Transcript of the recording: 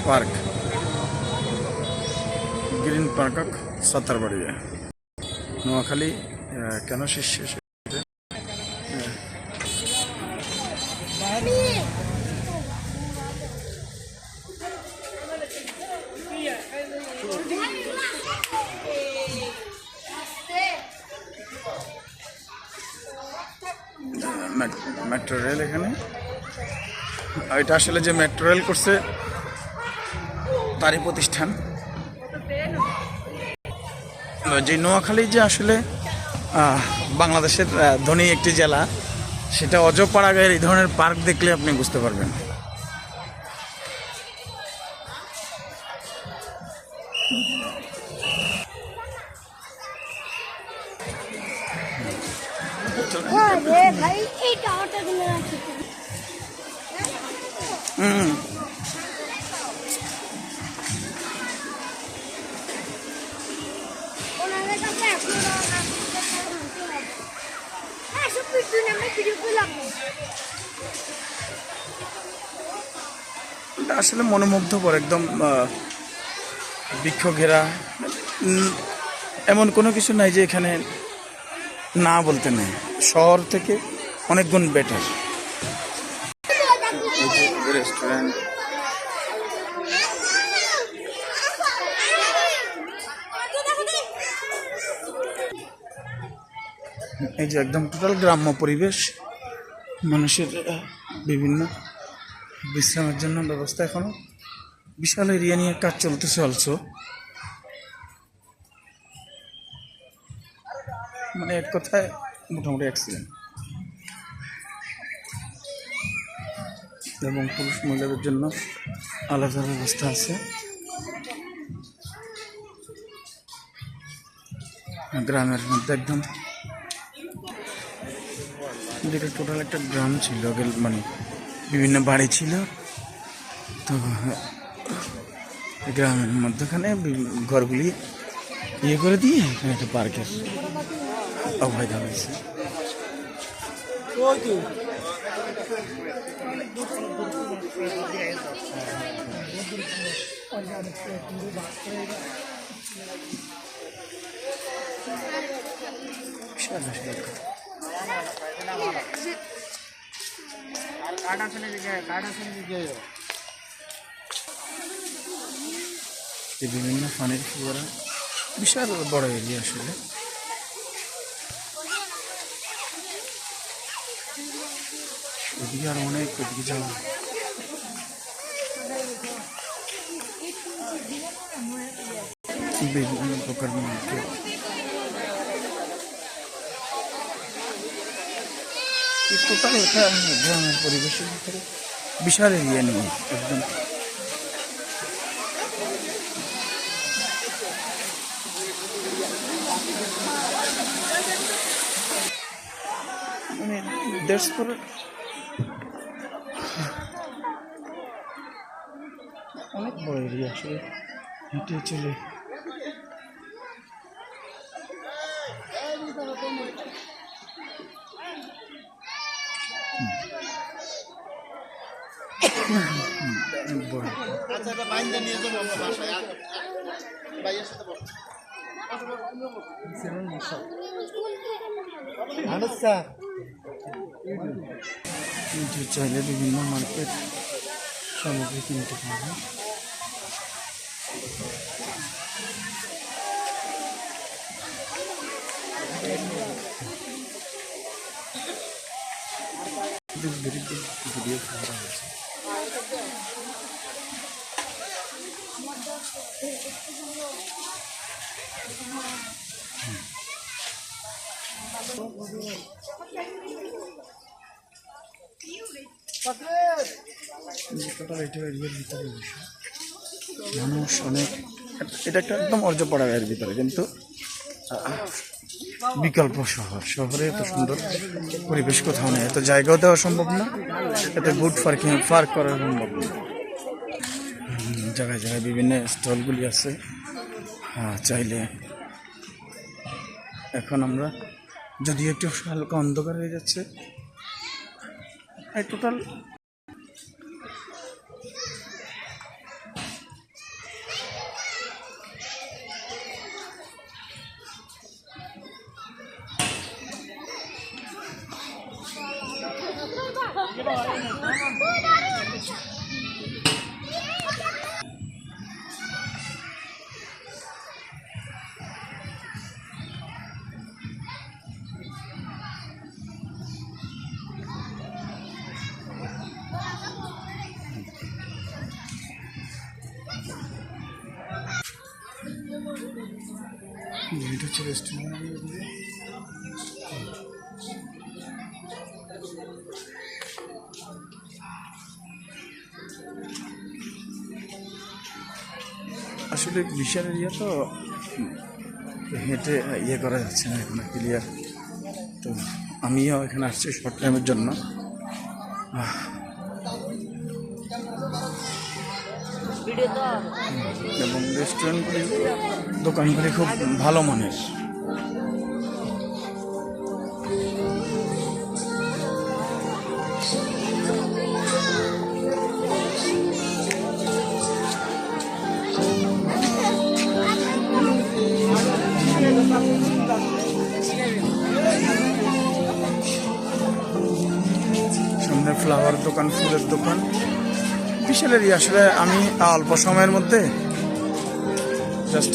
Park green park सत्तरबाड़ी Noakhali কেন শীর্ষে metro rail এখানে এটা আসলে যে মেট্রো রেল করছে তারই প্রতিষ্ঠান যে নোয়াখালী যে আসলে বাংলাদেশের ধনী একটি জেলা সেটা অজপাড়া গায়ের এই ধরনের পার্ক দেখলে আপনি বুঝতে পারবেন। এটা আসলে মনোমুগ্ধকর একদম বৃক্ষ ঘেরা, এমন কোনো কিছু নাই যে এখানে না বলতে নেই, শহর থেকে অনেক গুণ বেটার। রেস্টুরেন্ট এই যে একদম টোটাল গ্রাম্য পরিবেশ, মানুষের বিভিন্ন বিশ্রামের জন্য ব্যবস্থা, এখনো বিশাল এরিয়া নিয়ে কাজ চলতেছে অলসো, মানে এক কথায় মোটামুটি অ্যাক্সিডেন্ট। এবং পুরুষ মহিলাদের জন্য আলাদা ব্যবস্থা আছে। গ্রামের মধ্যে একদম যেটা টোটাল একটা গ্রাম ছিল, মানে বিভিন্ন বাড়ি ছিল, তো গ্রামের মধ্যখানে ঘরগুলি ইয়ে করে দিয়ে এখানে একটা পার্কের অবৈধ হয়েছে। বিভিন্ন পানির ফোয়ারা, বিশাল বড় এরিয়া আসলে। এদিকে আর অনেক ওদিকে যাওয়া, বিভিন্ন প্রকার মার্কেট, টোটাল এটা গ্রামের পরিবেশের ভিতরে বিশাল এরিয়া নিয়ে একদম মানে অনেক বড় এরিয়া আসলে হেঁটে চলে চাইলে বিভিন্ন মার্কেট সামগ্রী কিনতে পারবে। ভিডিও করা হয়েছে। টোটাল এটা এরিয়ার ভিতরে মানুষ অনেক, এটা একটা একদম অর্জপাড়া এর ভিতরে, কিন্তু বিকল্প শহরে এত সুন্দর পরিবেশ কোথাও নেই, এত জায়গাও দেওয়া সম্ভব না, এত গুড পার্ক করা সম্ভব না। জায়গায় জায়গায় বিভিন্ন স্টলগুলি আছে, চাইলে এখন আমরা যদিও একটু হালকা অন্ধকার হয়ে যাচ্ছে, এই টোটাল এটা হচ্ছে রেস্টুরেন্ট। আসলে বিশাল এরিয়া তো হেঁটে ইয়ে করা যাচ্ছে না এখন ক্লিয়ার। তো আমিও এখানে আসছি শর্ট টাইমের জন্য। এবং রেস্টুরেন্টগুলি দোকানগুলি খুব ভালো মানের। সামনে ফ্লাওয়ার দোকান, ফুলের দোকান, বিশাল এরিয়া। আসলে আমি অল্প সময়ের মধ্যে জাস্ট